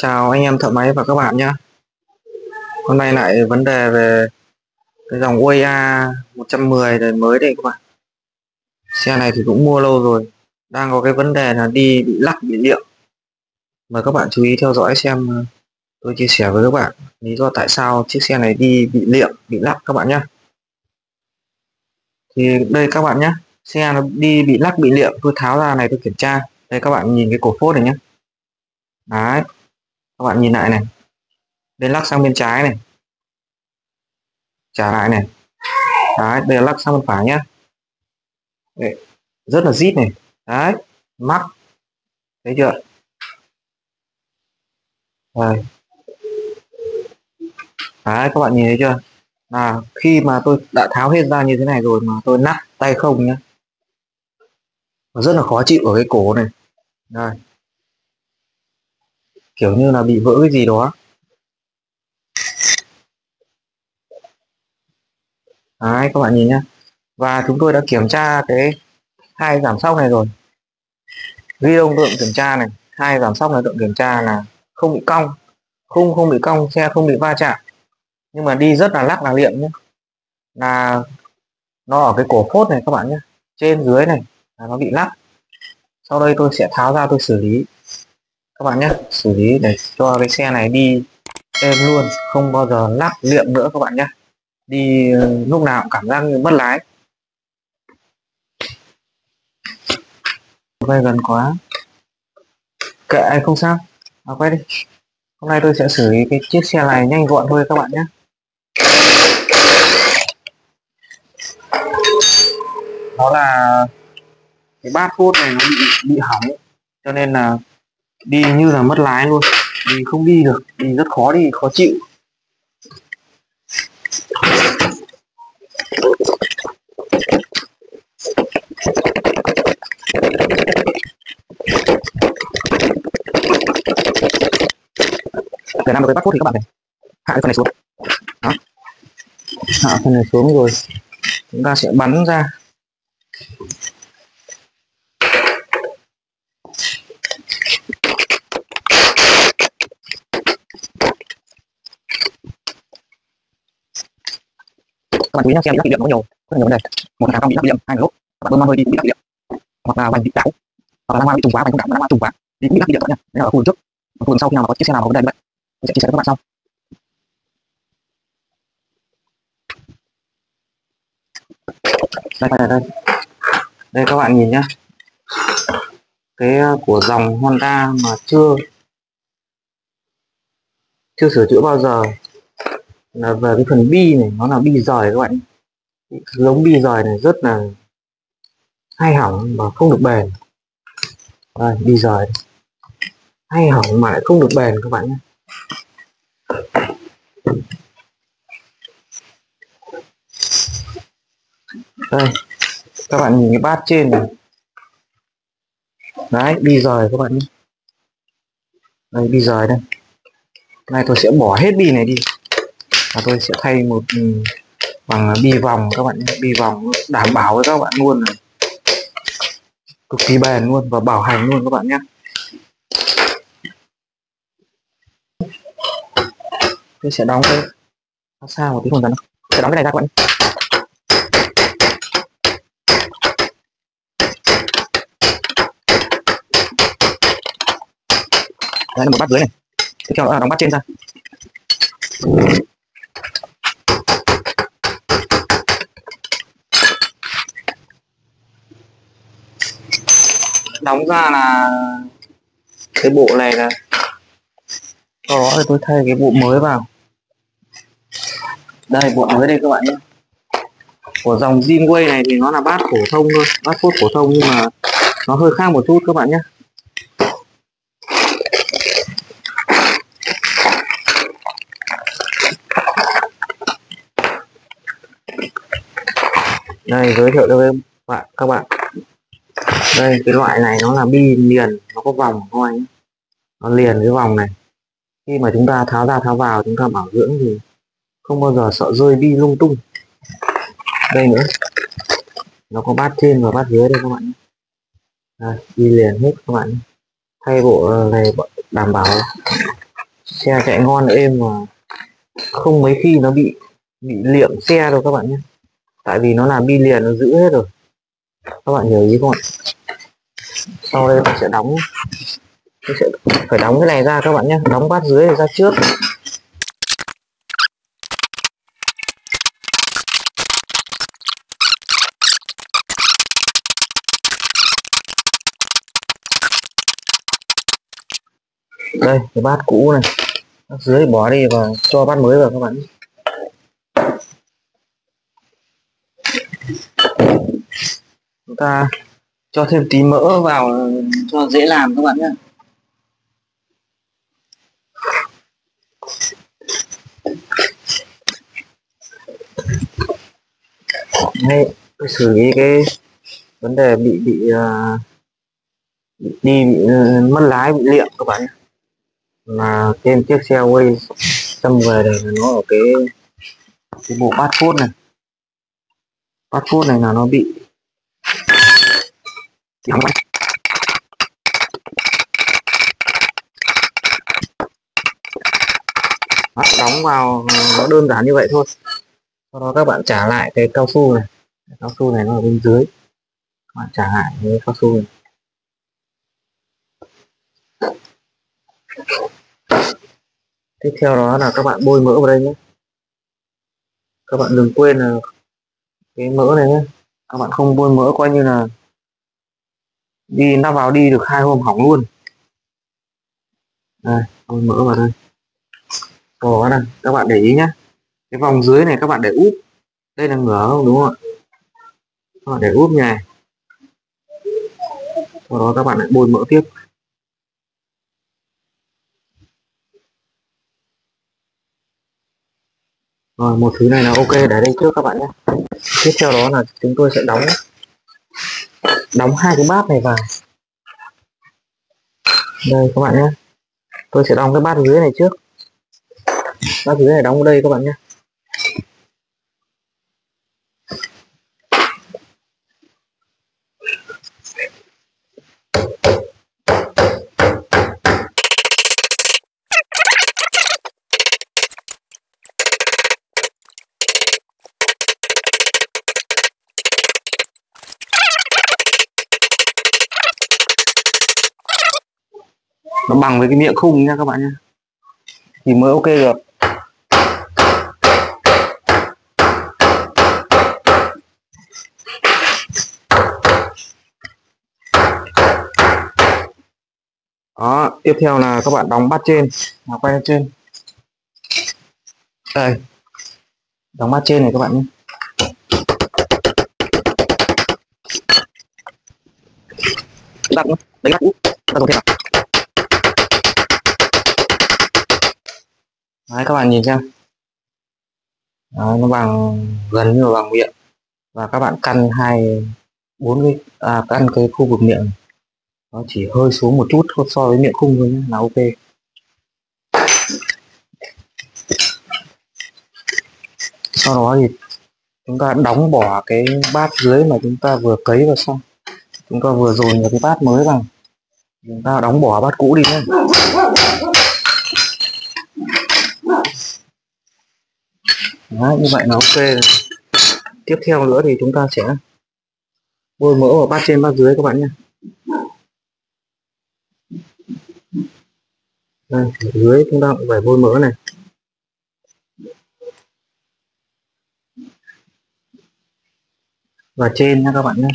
Chào anh em thợ máy và các bạn nhé. Hôm nay lại vấn đề về cái dòng UAA 110 đời mới đây các bạn. Xe này thì cũng mua lâu rồi. Đang có cái vấn đề là đi bị lắc bị liệng. Mời các bạn chú ý theo dõi xem tôi chia sẻ với các bạn lý do tại sao chiếc xe này đi bị liệng, bị lắc các bạn nhé. Thì đây các bạn nhé. Xe nó đi bị lắc bị liệng, tôi tháo ra này tôi kiểm tra. Đây các bạn nhìn cái cổ phốt này nhé. Đấy. Các bạn nhìn lại này. Đây lắc sang bên trái này. Trả lại này. Đấy, đây là lắc sang bên phải nhé. Đấy, rất là rít này. Đấy, mắc, thấy chưa? Rồi. Đấy, các bạn nhìn thấy chưa? Là khi mà tôi đã tháo hết ra như thế này rồi mà tôi nắp tay không nhé, rất là khó chịu ở cái cổ này. Đây, kiểu như là bị vỡ cái gì đó. Đấy, các bạn nhìn nhá. Và chúng tôi đã kiểm tra cái hai giảm sóc này rồi, ghi đông lượng kiểm tra này, hai giảm sóc này lượng kiểm tra là không bị cong, không bị cong, xe không bị va chạm, nhưng mà đi rất là lắc là liệm nhé. Là nó ở cái cổ phốt này các bạn nhé, trên dưới này là nó bị lắc. Sau đây tôi sẽ tháo ra tôi xử lý các bạn nhé, xử lý để cho cái xe này đi êm luôn, không bao giờ lắc liệm nữa các bạn nhé. Đi lúc nào cũng cảm giác như mất lái. Quay gần quá, kệ anh không sao, quay đi. Hôm nay tôi sẽ xử lý cái chiếc xe này nhanh gọn thôi các bạn nhé. Đó là cái bát phốt này nó bị hỏng, cho nên là đi như là mất lái luôn, đi không đi được, đi rất khó đi, khó chịu. Để làm được cái bát phốt thì các bạn phải hạ cái phần này xuống. Đó, hạ phần này xuống rồi chúng ta sẽ bắn ra. Các bạn chú ý nhá, xe bị lắc bị liệm có nhiều vấn đề. Một là không bị lắc bị liệm, hai là lúc các bạn bơm hơi đi bị lắc bị liệm, hoặc là vành bị đảo, hoặc là lăng hoa bị trùng quá, vành không đảo, lăng hoa trùng quá đi bị lắc bị liệm các bạn nhá. Đây là ở khu vực trước. Ở khu vực sau khi nào mà có chiếc xe nào có vấn đề như vậy tôi sẽ chia sẻ với các bạn sau. Đây đây các bạn nhìn nhá, cái của dòng Honda mà chưa sửa chữa bao giờ là về cái phần bi này, nó là bi rời các bạn. Giống bi rời này rất là hay hỏng mà không được bền. Đây, bi rời hay hỏng mà lại không được bền các bạn nhé. Đây các bạn nhìn cái bát trên này, đấy bi rời các bạn nhé. Đây bi rời đây. Này tôi sẽ bỏ hết bi này đi và tôi sẽ thay một bằng bi vòng các bạn nhé. Bi vòng đảm bảo với các bạn luôn là cực kỳ bền luôn và bảo hành luôn các bạn nhé. Tôi sẽ đóng cái sao một tí không dần, sẽ đóng cái này ra các bạn. Đây là một bát dưới này, tiếp theo đó là đóng bát trên ra. Đóng ra là cái bộ này là sau đó thì tôi thay cái bộ mới vào. Đây bộ mới đây các bạn nhé. Của dòng Zinway này thì nó là bát phổ thông thôi, bát phốt phổ thông, nhưng mà nó hơi khác một chút các bạn nhé. Đây giới thiệu cho các bạn. Đây cái loại này nó là bi liền, nó có vòng thôi nhé. Nó liền cái vòng này. Khi mà chúng ta tháo ra tháo vào, chúng ta bảo dưỡng thì không bao giờ sợ rơi bi lung tung. Đây nữa, nó có bát trên và bát dưới đây các bạn nhé. Đây, bi liền hết các bạn nhé. Thay bộ này đảm bảo Xe chạy ngon êm mà không mấy khi nó bị liệng xe đâu các bạn nhé, tại vì nó làm bi liền nó giữ hết rồi, các bạn hiểu ý không ạ? Sau đây mình sẽ phải đóng cái này ra các bạn nhé, đóng bát dưới này ra trước. Đây cái bát cũ này, bát dưới bỏ đi và cho bát mới vào các bạn. Chúng ta cho thêm tí mỡ vào cho dễ làm các bạn nhé. Đây, tôi xử lý cái vấn đề bị mất lái, bị liệng các bạn nhé. Mà trên chiếc xe Way xâm về này là nó ở cái bộ bát phốt này, bát phốt này là nó bị đóng đóng vào, nó đơn giản như vậy thôi. Sau đó các bạn trả lại cái cao su này, cao su này nó ở bên dưới, các bạn trả lại cái cao su này. Tiếp theo đó là các bạn bôi mỡ vào đây nhé, các bạn đừng quên là cái mỡ này nhé, các bạn không bôi mỡ coi như là nó vào đi được 2 hôm hỏng luôn. Đây, bôi mỡ vào đây. Đó này, các bạn để ý nhé, cái vòng dưới này các bạn để úp, đây là ngửa không, đúng không ạ? Các bạn để úp như này, sau đó các bạn lại bôi mỡ tiếp. Rồi, một thứ này là ok, để đây trước các bạn nhé. Tiếp theo đó là chúng tôi sẽ đóng hai cái bát này vào đây các bạn nhé. Tôi sẽ đóng cái bát dưới này trước, bát dưới này đóng ở đây các bạn nhé. Nó bằng với cái miệng khung nha các bạn nhé, thì mới ok được. Đó, tiếp theo là các bạn đóng bát trên, nào quay lên trên đây, đóng bát trên này các bạn nhé. Đặt đấy, đặt úp, ta có thể đấy, các bạn nhìn xem. Đấy, nó bằng gần như là bằng miệng, và các bạn căn căn cái khu vực miệng nó chỉ hơi xuống một chút so với miệng khung thôi nhé, là ok. Sau đó thì chúng ta đóng bỏ cái bát dưới mà chúng ta vừa cấy vào xong, chúng ta vừa dồn vào cái bát mới vào, chúng ta đóng bỏ bát cũ đi nhé. Đó, như vậy là ok rồi. Tiếp theo nữa thì chúng ta sẽ bôi mỡ vào bát trên bát dưới các bạn nhé. Đây, ở dưới chúng ta cũng phải bôi mỡ này. Và trên nha các bạn nhé.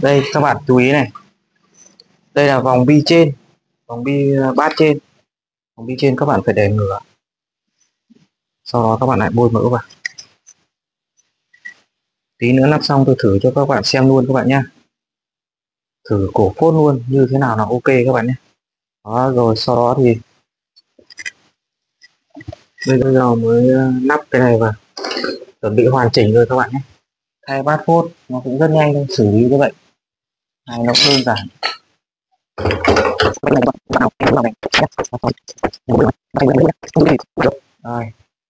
Đây các bạn chú ý này, đây là vòng bi trên, vòng bi bát trên, vòng bi trên các bạn phải để ngửa, sau đó các bạn lại bôi mỡ vào. Tí nữa lắp xong tôi thử cho các bạn xem luôn các bạn nhé, thử cổ phốt luôn như thế nào là ok các bạn nhé. Đó, rồi sau đó thì bây giờ mới lắp cái này vào, chuẩn bị hoàn chỉnh rồi các bạn nhé. Thay bát phốt nó cũng rất nhanh thôi, xử lý như vậy này, nó đơn giản. Rồi,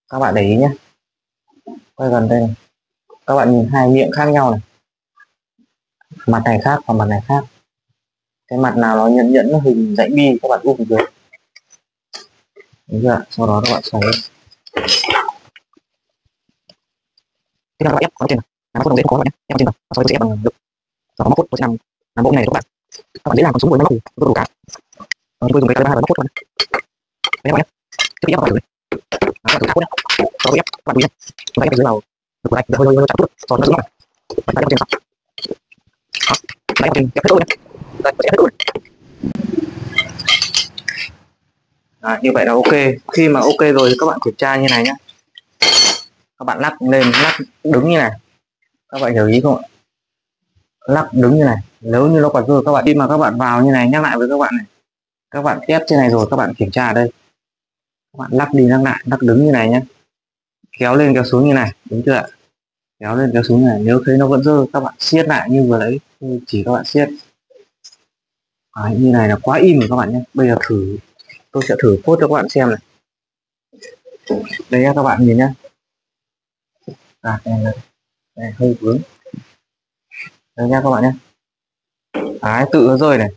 các bạn để ý nhé, quay gần đây này, các bạn nhìn hai miệng khác nhau này, mặt này khác và mặt này khác. Cái mặt nào nó nhẫn nhẫn, nó hình dãy bi, các bạn úp dưới, đúng chưa? Sau đó các bạn xoay. Tiếp theo các bạn ép nó trên này, làm phốt dễ không khó nhé, ép trên vào, sau đó tôi sẽ ép bằng lực, sau đó móc phốt tôi sẽ làm bộ này để các bạn dễ làm con súng với nó đủ đủ cả. Tôi dùng cái calibre 2 và móc phốt thôi. Đấy các bạn nhé, trước khi ép các bạn thử, các bạn thử thả phốt nhé, sau đó ép các bạn đuôi nhé, chúng ta ép dưới vào lực của đây, hơi hơi chạm chút, sau đó nó xuống này, đây ép trên vào, đây ép trên ép hết đuôi nhé, đây sẽ hết đuôi. Như vậy là ok. Khi mà ok rồi thì các bạn kiểm tra như này nhé, các bạn lắc lên, lắc đứng như này, các bạn hiểu ý không ạ? Lắc đứng như này, nếu như nó còn rơi các bạn, khi mà các bạn vào như này, nhắc lại với các bạn này, các bạn test trên này rồi các bạn kiểm tra ở đây, các bạn lắc đi lắc lại, lắc đứng như này nhé, kéo lên kéo xuống như này, đúng chưa ạ? Kéo lên kéo xuống như này, nếu thấy nó vẫn rơi các bạn siết lại như vừa nãy, chỉ các bạn siết. Như này là quá im rồi các bạn nhé. Bây giờ thử, tôi sẽ thử phốt cho các bạn xem này. Đây các bạn nhìn nhé, đây hơi vướng, đây nha các bạn nhé. Tự nó rơi này.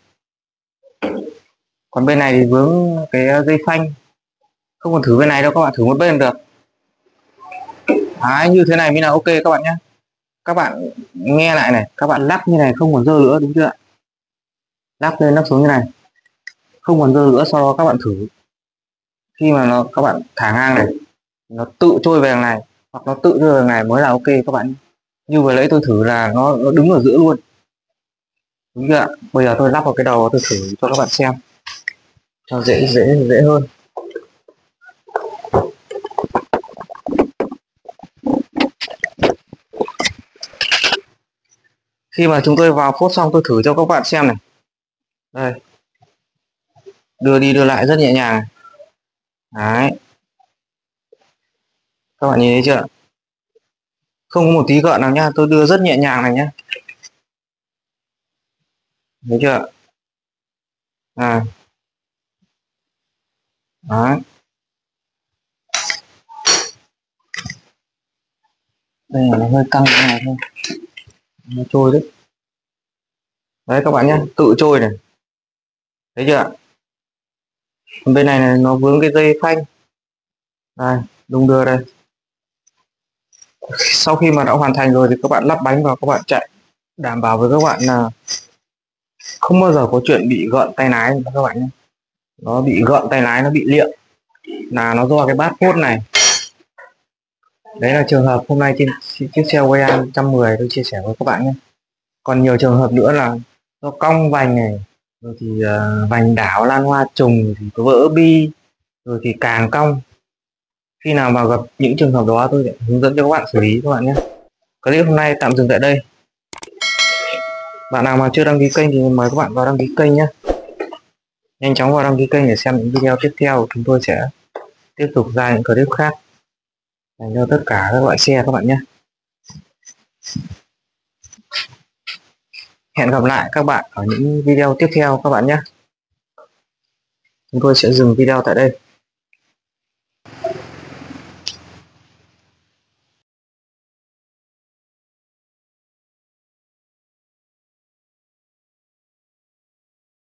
Còn bên này thì vướng cái dây phanh, không còn thử bên này đâu, các bạn thử một bên được. Như thế này mới là ok các bạn nhé. Các bạn nghe lại này, các bạn lắc như này không còn rơi nữa, đúng chưa ạ? Lắc lên lắc xuống như này không còn rơi nữa. Sau đó các bạn thử, khi mà các bạn thả ngang này, nó tự trôi về đằng này hoặc nó tự rơi về đằng này mới là ok các bạn. Như vừa nãy tôi thử là nó đứng ở giữa luôn, đúng chưa ạ? Bây giờ tôi lắp vào cái đầu, tôi thử cho các bạn xem cho dễ hơn. Khi mà chúng tôi vào phốt xong, tôi thử cho các bạn xem này. Đây, đưa đi đưa lại rất nhẹ nhàng. Đấy, các bạn nhìn thấy chưa? Không có một tí gợn nào nhá, tôi đưa rất nhẹ nhàng này nhá. Thấy chưa? Đấy. Đây là nó hơi căng cái này thôi, nó trôi đấy. Đấy các bạn nhé, tự trôi này, thấy chưa? Bên này nó vướng cái dây phanh, đây đung đưa đây. Sau khi mà đã hoàn thành rồi thì các bạn lắp bánh vào, các bạn chạy, đảm bảo với các bạn là không bao giờ có chuyện bị gợn tay lái các bạn nhé. Nó bị gợn tay lái, nó bị liệng là nó do cái bát phốt này. Đấy là trường hợp hôm nay trên chiếc xe Wayan 110 tôi chia sẻ với các bạn nhé. Còn nhiều trường hợp nữa là nó cong vành này, rồi thì vành đảo lan hoa trùng, thì có vỡ bi, rồi thì càng cong. Khi nào mà gặp những trường hợp đó tôi sẽ hướng dẫn cho các bạn xử lý các bạn nhé. Clip hôm nay tạm dừng tại đây. Bạn nào mà chưa đăng ký kênh thì mời các bạn vào đăng ký kênh nhé. Nhanh chóng vào đăng ký kênh để xem những video tiếp theo. Chúng tôi sẽ tiếp tục ra những clip khác dành cho tất cả các loại xe các bạn nhé. Hẹn gặp lại các bạn ở những video tiếp theo các bạn nhé. Chúng tôi sẽ dừng video tại đây.